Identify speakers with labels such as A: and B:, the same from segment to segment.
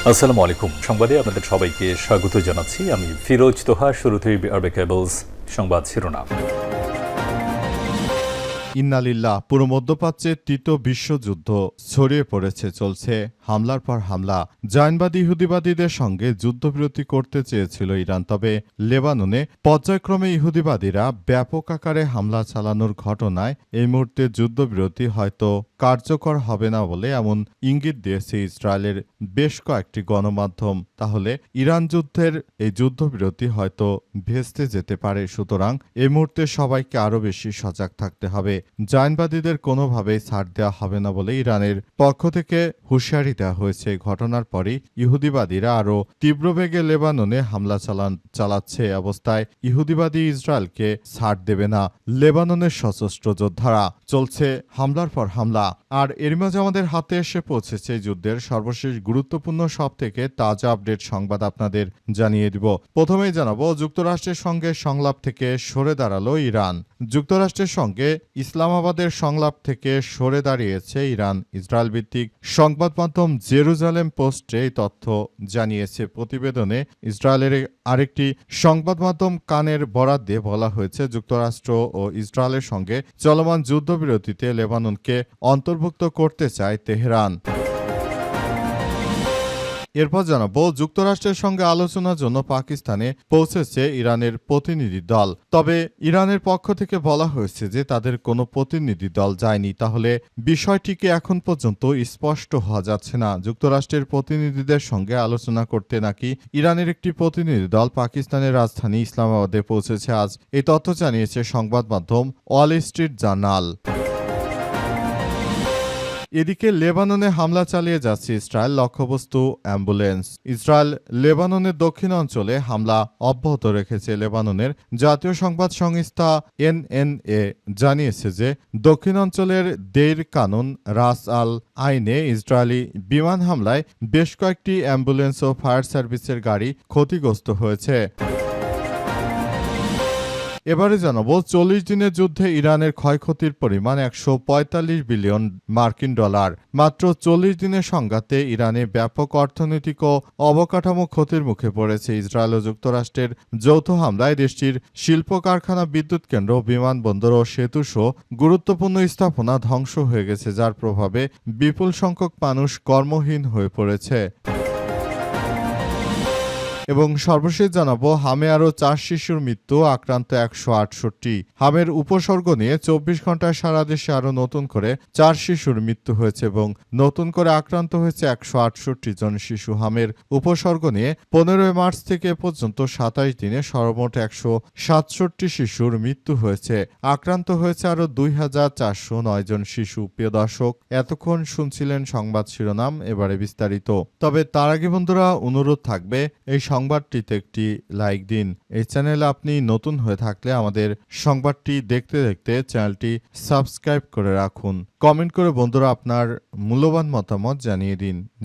A: আসসালামু আলাইকুম। সংবাদে আপনাদের সবাইকে স্বাগত জানাচ্ছি। আমি ফিরোজ তোহা। শুরুতেই আরবে কেবলস সংবাদ শিরোনাম।
B: ইন্নালিল্লাহ। পুরো মধ্যপ্রাচ্যে তৃতীয় বিশ্বযুদ্ধ ছড়িয়ে পড়েছে, চলছে হামলার পর হামলা। জায়নবাদী ইহুদিবাদীদের সঙ্গে যুদ্ধবিরতি করতে চেয়েছিল ইরান, তবে লেবাননে পর্যায়ক্রমে ইহুদিবাদীরা ব্যাপক আকারে হামলা চালানোর ঘটনায় এই মুহূর্তে যুদ্ধবিরতি হয়তো কার্যকর হবে না বলে এমন ইঙ্গিত দিয়েছে ইসরায়েলের বেশ কয়েকটি গণমাধ্যম। তাহলে ইরান যুদ্ধের এই যুদ্ধবিরতি হয়তো ভেস্তে যেতে পারে। সুতরাং এই মুহূর্তে সবাইকে আরও বেশি সজাগ থাকতে হবে। জায়নবাদীদের কোনোভাবেই ছাড় দেওয়া হবে না বলে ইরানের পক্ষ থেকে হুঁশিয়ারি দেওয়া হয়েছে। ঘটনার পরই ইহুদিবাদীরা আরও তীব্রবেগে লেবাননে হামলা চালাচ্ছে। অবস্থায় ইহুদিবাদী ইসরায়েলকে ছাড় দেবে না লেবাননের সশস্ত্র যোদ্ধারা। চলছে হামলার পর হামলা। আর এর মাঝে আমাদের হাতে এসে পৌঁছেছে যুদ্ধের সর্বশেষ গুরুত্বপূর্ণ সব থেকে তাজা আপডেট সংবাদ আপনাদের জানিয়ে দিব। প্রথমেই জানাবো, যুক্তরাষ্ট্রের সঙ্গে সংলাপ থেকে সরে দাঁড়ালো ইরান। যুক্তরাষ্ট্রের সঙ্গে ইসলামাবাদের সংলাপ থেকে সরে দাঁড়িয়েছে ইরান। ইসরায়েল ভিত্তিক সংবাদ মাধ্যম জেরুজালেম পোস্টে এই তথ্য জানিয়েছে। প্রতিবেদনে ইসরায়েলের আরেকটি সংবাদ মাধ্যম কানের বরাত দিয়ে বলা হয়েছে, যুক্তরাষ্ট্র ও ইসরায়েলের সঙ্গে চলমান যুদ্ধবিরতিতে লেবাননকে অন্তর্ভুক্ত করতে চায় তেহরান। এরপর জানাবো, যুক্তরাষ্ট্রের সঙ্গে আলোচনার জন্য পাকিস্তানে পৌঁছেছে ইরানের প্রতিনিধি দল। তবে ইরানের পক্ষ থেকে বলা হয়েছে যে তাদের কোনো প্রতিনিধি দল যায়নি। তাহলে বিষয়টিকে এখন পর্যন্ত স্পষ্ট হওয়া যাচ্ছে না। যুক্তরাষ্ট্রের প্রতিনিধিদের সঙ্গে আলোচনা করতে নাকি ইরানের একটি প্রতিনিধি দল পাকিস্তানের রাজধানী ইসলামাবাদে পৌঁছেছে আজ। এই তথ্য জানিয়েছে সংবাদ মাধ্যম ওয়াল স্ট্রিট জার্নাল। এদিকে লেবাননে হামলা চালিয়ে যাচ্ছে ইসরায়েল, লক্ষ্যবস্তু অ্যাম্বুলেন্স। ইসরায়েল লেবাননের দক্ষিণ অঞ্চলে হামলা অব্যাহত রেখেছে। লেবাননের জাতীয় সংবাদ সংস্থা এনএনএ জানিয়েছে যে দক্ষিণ অঞ্চলের দেইর কানুন রাস আল আইনে ইসরায়েলি বিমান হামলায় বেশ কয়েকটি অ্যাম্বুলেন্স ও ফায়ার সার্ভিসের গাড়ি ক্ষতিগ্রস্ত হয়েছে। এবারে জানাবো, 40 দিনের যুদ্ধে ইরানের ক্ষয়ক্ষতির পরিমাণ 145 বিলিয়ন মার্কিন ডলার। মাত্র 40 দিনের সংঘাতে ইরানে ব্যাপক অর্থনৈতিক ও অবকাঠামো ক্ষতির মুখে পড়েছে। ইসরায়েল ও যুক্তরাষ্ট্রের যৌথ হামলায় দেশটির শিল্প কারখানা, বিদ্যুৎ কেন্দ্র, বিমানবন্দর ও সেতুসহ গুরুত্বপূর্ণ স্থাপনা ধ্বংস হয়ে গেছে, যার প্রভাবে বিপুল সংখ্যক মানুষ কর্মহীন হয়ে পড়েছে। এবং সর্বশেষ জানাবো, হামে আরও 4 শিশুর মৃত্যু, আক্রান্ত 168। হামের উপসর্গ নিয়ে 24 ঘন্টায় সারা দেশে আরও নতুন করে 4 শিশুর মৃত্যু হয়েছে এবং নতুন করে আক্রান্ত হয়েছে 168 জন শিশু। হামের উপসর্গ নিয়ে 15 মার্চ থেকে পর্যন্ত 27 দিনে সর্বমোট 167 শিশুর মৃত্যু হয়েছে। আক্রান্ত হয়েছে আরও 2409 জন শিশু। প্রিয় দর্শক, এতক্ষণ শুনছিলেন সংবাদ শিরোনাম, এবারে বিস্তারিত। তবে তার আগে বন্ধুরা, অনুরোধ থাকবে এই সংবাদটিতে একটি লাইক দিন। এই চ্যানেলে আপনি নতুন হয়ে থাকলে আমাদের সংবাদটি দেখতে দেখতে চ্যানেলটি সাবস্ক্রাইব করে রাখুন। কমেন্ট করে বন্ধুরা আপনার মূল্যবান মতামত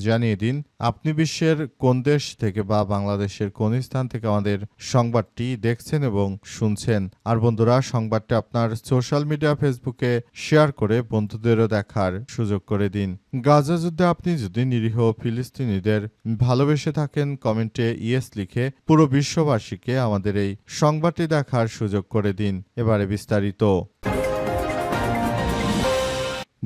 B: জানিয়ে দিন আপনি বিশ্বের কোন দেশ থেকে বা বাংলাদেশের কোন স্থান থেকে আমাদের সংবাদটি দেখছেন এবং শুনছেন। আর বন্ধুরা, সংবাদটি আপনার সোশ্যাল মিডিয়া ফেসবুকে শেয়ার করে বন্ধুদেরও দেখার সুযোগ করে দিন। গাজা যুদ্ধে আপনি যদি নিরীহ ফিলিস্তিনিদের ভালোবেসে থাকেন, কমেন্টে ইয়েস লিখে পুরো বিশ্ববাসীকে আমাদের এই সংবাদটি দেখার সুযোগ করে দিন। এবারে বিস্তারিত।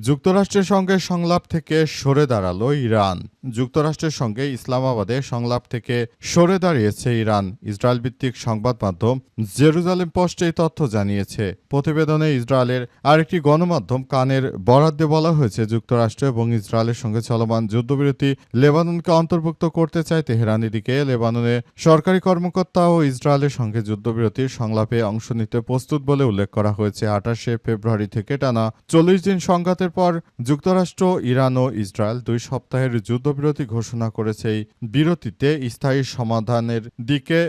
B: যুক্তরাষ্ট্রের সঙ্গে সংলাপ থেকে সরে দাঁড়ালো ইরান। যুক্তরাষ্ট্রের সঙ্গে ইসলামাবাদে সংলাপ থেকে সরে দাঁড়িয়েছে ইরান। ইসরায়েল ভিত্তিক সংবাদ মাধ্যম জেরুজালেম পোস্ট এই তথ্য জানিয়েছে। প্রতিবেদনে ইসরায়েলের আরেকটি গণমাধ্যম কানের বরাত দিয়ে বলা হয়েছে, যুক্তরাষ্ট্র এবং ইসরায়েলের সঙ্গে চলমান যুদ্ধবিরতি লেবাননকে অন্তর্ভুক্ত করতে চায় তেহরান। এদিকে লেবাননে সরকারি কর্মকর্তা ও ইসরায়েলের সঙ্গে যুদ্ধবিরতির সংলাপে অংশ নিতে প্রস্তুত বলে উল্লেখ করা হয়েছে। 28 ফেব্রুয়ারি থেকে টানা 40 দিন সংঘাতের পর যুক্তরাষ্ট্র, ইরান ও ইসরায়েল 2 সপ্তাহের যুদ্ধবিরতি ঘোষণা করেছে। এই বিরতিতে স্থায়ী সমাধানের দিকে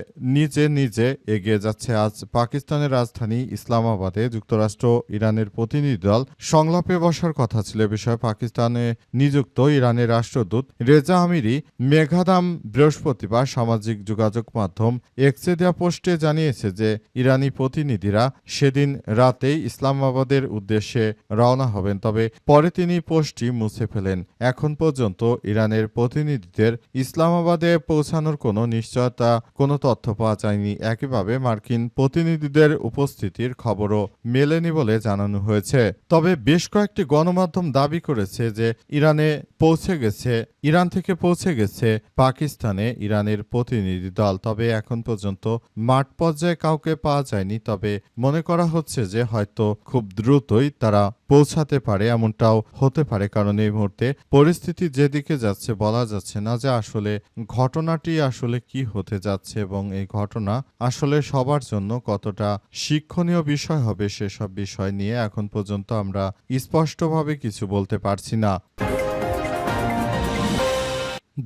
B: নিজে এগিয়ে যাচ্ছে। আজ পাকিস্তানের রাজধানী ইসলামাবাদে যুক্তরাষ্ট্র ইরানের প্রতিনিধি দল সংলাপে বসার কথা ছিল। এ বিষয়ে পাকিস্তানে নিযুক্ত ইরানের রাষ্ট্রদূত রেজা আমিরি মেঘাদাম বৃহস্পতিবার সামাজিক যোগাযোগ মাধ্যম এক্সে দেয়া পোস্টে জানিয়েছে যে ইরানি প্রতিনিধিরা সেদিন রাতেই ইসলামাবাদের উদ্দেশ্যে রওনা হবেন। তবে পরে তিনি পোস্টটি মুছে ফেলেন। এখন পর্যন্ত ইরানের প্রতিনিধিদের ইসলামাবাদে পৌঁছানোর কোনো নিশ্চয়তা, কোনো তথ্য পাওয়া যায়নি। একইভাবে মার্কিন প্রতিনিধিদের উপস্থিতির খবরও মেলেনি বলে জানানো হয়েছে। তবে বেশ কয়েকটি গণমাধ্যম দাবি করেছে যে ইরান থেকে পৌঁছে গেছে পাকিস্তানে ইরানের প্রতিনিধি দল। তবে এখন পর্যন্ত মাঠ পর্যায়ে কাউকে পাওয়া যায়নি। তবে মনে করা হচ্ছে যে হয়তো খুব দ্রুতই তারা পৌঁছাতে পারে, এমনটাও হতে পারে, কারণ এই মুহূর্তে পরিস্থিতি যেদিকে যাচ্ছে বলা যাচ্ছে না যে আসলে ঘটনাটি আসলে কি হতে যাচ্ছে এবং এই ঘটনা আসলে সবার জন্য কতটা শিক্ষণীয় বিষয় হবে সেসব বিষয় নিয়ে এখন পর্যন্ত আমরা স্পষ্টভাবে কিছু বলতে পারছি না।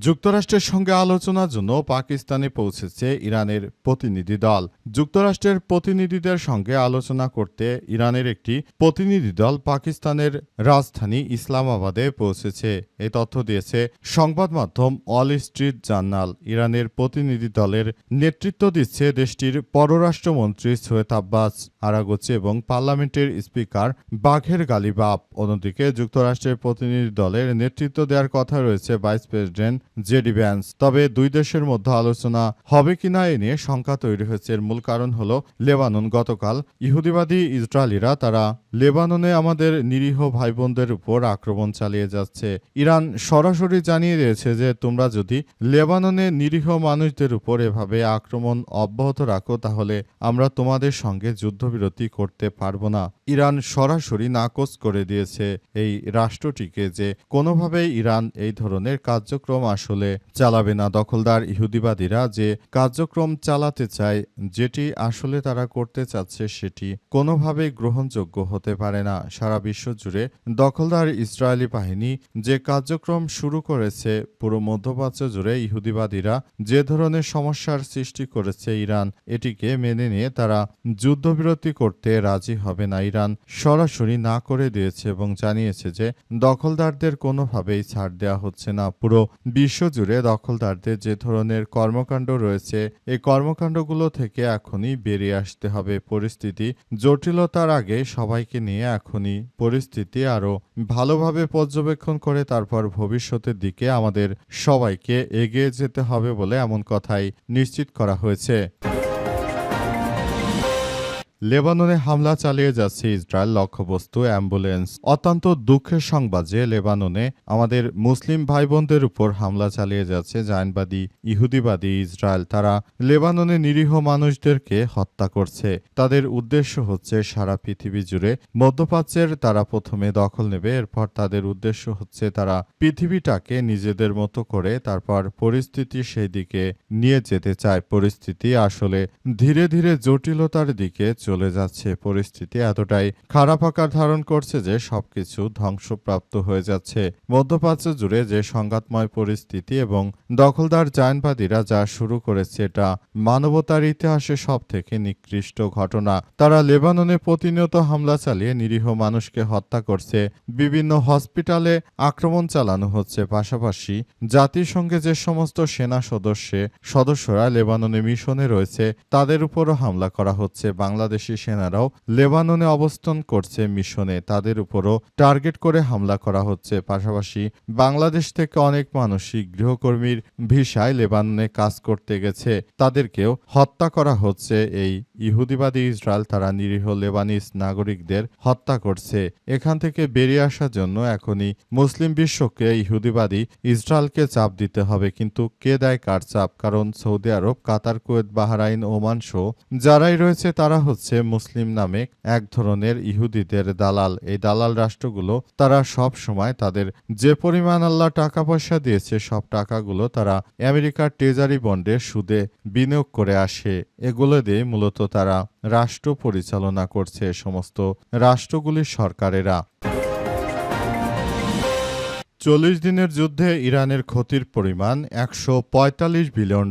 B: যুক্তরাষ্ট্রের সঙ্গে আলোচনার জন্য পাকিস্তানে পৌঁছেছে ইরানের প্রতিনিধি দল। যুক্তরাষ্ট্রের প্রতিনিধিদের সঙ্গে আলোচনা করতে ইরানের একটি প্রতিনিধি দল পাকিস্তানের রাজধানী ইসলামাবাদে পৌঁছেছে। এই তথ্য দিয়েছে সংবাদ মাধ্যম ওয়াল স্ট্রিট জার্নাল। ইরানের প্রতিনিধি দলের নেতৃত্ব দিচ্ছে দেশটির পররাষ্ট্রমন্ত্রী সৈয়দ আব্বাস আরাগচি এবং পার্লামেন্টের স্পিকার বাঘের গালিবাফ। অন্যদিকে যুক্তরাষ্ট্রের প্রতিনিধি দলের নেতৃত্ব দেওয়ার কথা রয়েছে ভাইস প্রেসিডেন্ট জেডি ভ্যান্স। তবে দুই দেশের মধ্যে আলোচনা হবে কিনা এ নিয়ে শঙ্কা তৈরি হয়েছে। এর মূল কারণ হলো লেবানন। গতকাল ইহুদিবাদী ইসরায়েলিরা তারা লেবাননে আমাদের নিরীহ ভাই বোনদের উপর আক্রমণ চালিয়ে যাচ্ছে। ইরান সরাসরি জানিয়ে দিয়েছে যে তোমরা যদি লেবাননে নিরীহ মানুষদের উপর এভাবে আক্রমণ অব্যাহত রাখো তাহলে আমরা তোমাদের সঙ্গে যুদ্ধবিরতি করতে পারবো না। ইরান সরাসরি নাকচ করে দিয়েছে এই রাষ্ট্রটিকে যে কোনোভাবেই ইরান এই ধরনের কার্যক্রম আসলে চালাবে না। দখলদার ইহুদিবাদীরা যে কার্যক্রম চালাতে চায়, যেটি আসলে তারা করতে চাচ্ছে, সেটি কোনোভাবেই গ্রহণযোগ্য হতে পারে না। সারা বিশ্ব জুড়ে দখলদার ইসরায়েলি বাহিনী যে কার্যক্রম শুরু করেছে, পুরো মধ্যপ্রাচ্য জুড়ে ইহুদিবাদীরা যে ধরনের সমস্যার সৃষ্টি করেছে, ইরান এটিকে মেনে নিয়ে তারা যুদ্ধবিরতি করতে রাজি হবে না। ইরান সরাসরি না করে দিয়েছে এবং জানিয়েছে যে দখলদারদের কোনোভাবেই ছাড় দেওয়া হচ্ছে না। পুরো বিশ্বজুড়ে দখলদারদের যে ধরনের কর্মকাণ্ড রয়েছে, এই কর্মকাণ্ডগুলো থেকে এখনই বেরিয়ে আসতে হবে। পরিস্থিতি জটিলতার আগে সবাইকে নিয়ে এখনই পরিস্থিতি আরও ভালোভাবে পর্যবেক্ষণ করে তারপর ভবিষ্যতের দিকে আমাদের সবাইকে এগিয়ে যেতে হবে বলে এমন কথাই নিশ্চিত করা হয়েছে। লেবাননে হামলা চালিয়ে যাচ্ছে ইসরায়েল, লক্ষ্যবস্তু অ্যাম্বুলেন্স। অত্যন্ত দুঃখের সংবাদ যে লেবাননে আমাদের মুসলিম ভাই বোনদের উপর হামলা চালিয়ে যাচ্ছে জায়নবাদী ইহুদিবাদী ইসরায়েল। তারা লেবাননে নিরীহ মানুষদেরকে হত্যা করছে। তাদের উদ্দেশ্য হচ্ছে সারা পৃথিবী জুড়ে মধ্যপ্রাচ্যের তারা প্রথমে দখল নেবে, এরপর তাদের উদ্দেশ্য হচ্ছে তারা পৃথিবীটাকে নিজেদের মতো করে তারপর পরিস্থিতি সেই দিকে নিয়ে যেতে চায়। পরিস্থিতি আসলে ধীরে ধীরে জটিলতার দিকে চলে যাচ্ছে। পরিস্থিতি এতটাই খারাপ আকার ধারণ করছে যে সবকিছু ধ্বংসপ্রাপ্ত হয়ে যাচ্ছে। মধ্যপ্রাচ্য জুড়ে যে সংঘাতময় পরিস্থিতি এবং দখলদার জায়নবাদীরা যা শুরু করেছে, এটা মানবতার ইতিহাসে সবথেকে নিকৃষ্ট ঘটনা। তারা লেবাননে প্রতিনিয়ত হামলা চালিয়ে নিরীহ মানুষকে হত্যা করছে। বিভিন্ন হসপিটালে আক্রমণ চালানো হচ্ছে। পাশাপাশি জাতিসংঘে যে সমস্ত সেনা সদস্যরা লেবাননে মিশনে রয়েছে তাদের উপরও হামলা করা হচ্ছে। বাংলাদেশি সেনারাও লেবাননে অবস্থান করছে মিশনে, তাদের উপরও টার্গেট করে হামলা করা হচ্ছে। পাশাপাশি বাংলাদেশ থেকে অনেক মানুষই গৃহকর্মীর ভিসায় লেবাননে কাজ করতে গেছে, তাদেরকেও হত্যা করা হচ্ছে। এই ইহুদিবাদী ইসরায়েল তারা নিরীহ লেবানিজ নাগরিকদের হত্যা করছে। এখান থেকে বেরিয়ে আসার জন্য এখনই মুসলিম বিশ্বকে ইহুদিবাদী ইসরায়েলকে চাপ দিতে হবে। কিন্তু কে দেয় কার চাপ? কারণ সৌদি আরব, কাতার, কুয়েত, বাহরাইন, ওমান সহ যারাই রয়েছে তারা হচ্ছে মুসলিম নামে এক ধরনের ইহুদিদের দালাল। এই দালাল রাষ্ট্রগুলো তারা সব সময় তাদের যে পরিমাণ আল্লাহ টাকা পয়সা দিয়েছে সব টাকাগুলো তারা আমেরিকার ট্রেজারি বন্ডে সুদে বিনিয়োগ করে আসে। এগুলো দিয়ে মূলত তারা রাষ্ট্র পরিচালনা করছে, সমস্ত রাষ্ট্রগুলির সরকারেরা। 40 দিনের যুদ্ধে ইরানের ক্ষতির পরিমাণ $145 বিলিয়ন।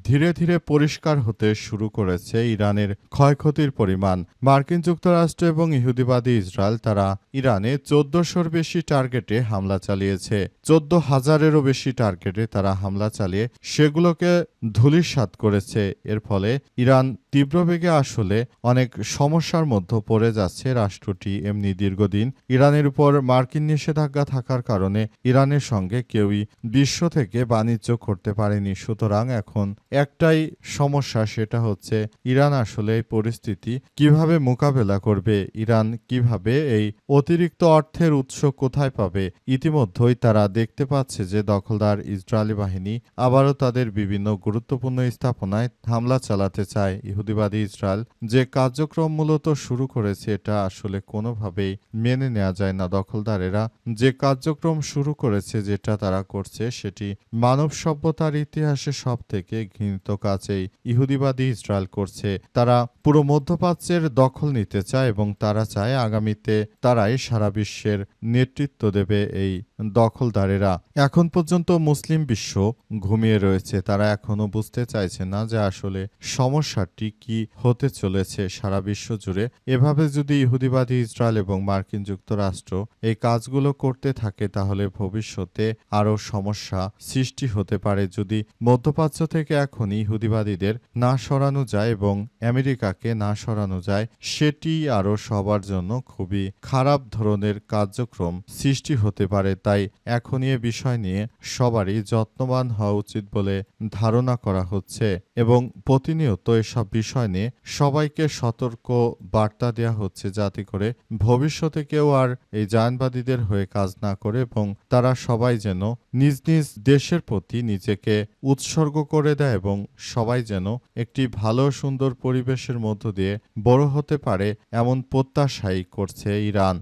B: ধীরে ধীরে পরিষ্কার হতে শুরু করেছে ইরানের ক্ষয়ক্ষতির পরিমাণ। মার্কিন যুক্তরাষ্ট্র এবং ইহুদিবাদী ইসরায়েল তারা ইরানে 1400-র বেশি টার্গেটে হামলা চালিয়েছে। 14,000-এরও বেশি টার্গেটে তারা হামলা চালিয়ে সেগুলোকে ধূলিসাৎ করেছে। এর ফলে ইরান তীব্রবেগে আসলে অনেক সমস্যার মধ্যে পড়ে যাচ্ছে। রাষ্ট্রটি এমনি দীর্ঘদিন ইরানের উপর মার্কিন নিষেধাজ্ঞা থাকার কারণে ইরানের সঙ্গে কেউই বিশ্ব থেকে বাণিজ্য করতে পারেনি। সুতরাং এখন একটাই সমস্যা, সেটা হচ্ছে ইরান আসলে এই পরিস্থিতি কিভাবে মোকাবেলা করবে, ইরান কিভাবে এই অতিরিক্ত অর্থের উৎস কোথায় পাবে। ইতিমধ্যেই তারা দেখতে পাচ্ছে যে দখলদার ইসরায়েলি বাহিনী আবারও তাদের বিভিন্ন গুরুত্বপূর্ণ স্থাপনায় হামলা চালাতে চায়। ইহুদিবাদী ইসরায়েল যে কার্যক্রম মূলত শুরু করেছে এটা আসলে কোনোভাবেই মেনে নেওয়া যায় না। দখলদারেরা যে কার্যক্রম শুরু করেছে, যেটা তারা করছে, সেটি মানব সভ্যতার ইতিহাসে সব থেকে ঘৃণিত কাজ এই ইহুদিবাদী ইসরায়েল করছে। তারা পুরো মধ্যপ্রাচ্যের দখল নিতে চায় এবং তারা চায় আগামীতে তারাই সারা বিশ্বের নেতৃত্ব দেবে। এই দখলদারেরা এখন পর্যন্ত মুসলিম বিশ্ব ঘুমিয়ে রয়েছে। তারা এখনো বুঝতে চাইছে না যে আসলে সমস্যাটি কি হতে চলেছে সারা বিশ্ব জুড়ে। এভাবে যদি ইহুদিবাদী ইসরায়েল এবং মার্কিন যুক্তরাষ্ট্র এই কাজগুলো করতে থাকে তাহলে ভবিষ্যতে আরও সমস্যা সৃষ্টি হতে পারে। যদি মধ্যপ্রাচ্য থেকে এখন ইহুদিবাদীদের না সরানো যায় এবং আমেরিকাকে না সরানো যায়, সেটি আরও সবার জন্য খুবই খারাপ ধরনের কার্যক্রম সৃষ্টি হতে পারে। তাই এখনই এ বিষয় নিয়ে সবারই যত্নবান হওয়া উচিত বলে ধারণা করা হচ্ছে এবং প্রতিনিয়ত এসব বিষয় নিয়ে সবাইকে সতর্ক বার্তা দেওয়া হচ্ছে, যাতে করে ভবিষ্যতে কেউ আর এই জায়নবাদীদের হয়ে কাজ না করে এবং তারা সবাই যেন নিজ নিজ দেশের প্রতি নিজেকে উৎসর্গ করে দেয় এবং সবাই যেন একটি ভালো সুন্দর পরিবেশের মধ্য দিয়ে বড় হতে পারে, এমন প্রত্যাশাই করছে ইরান।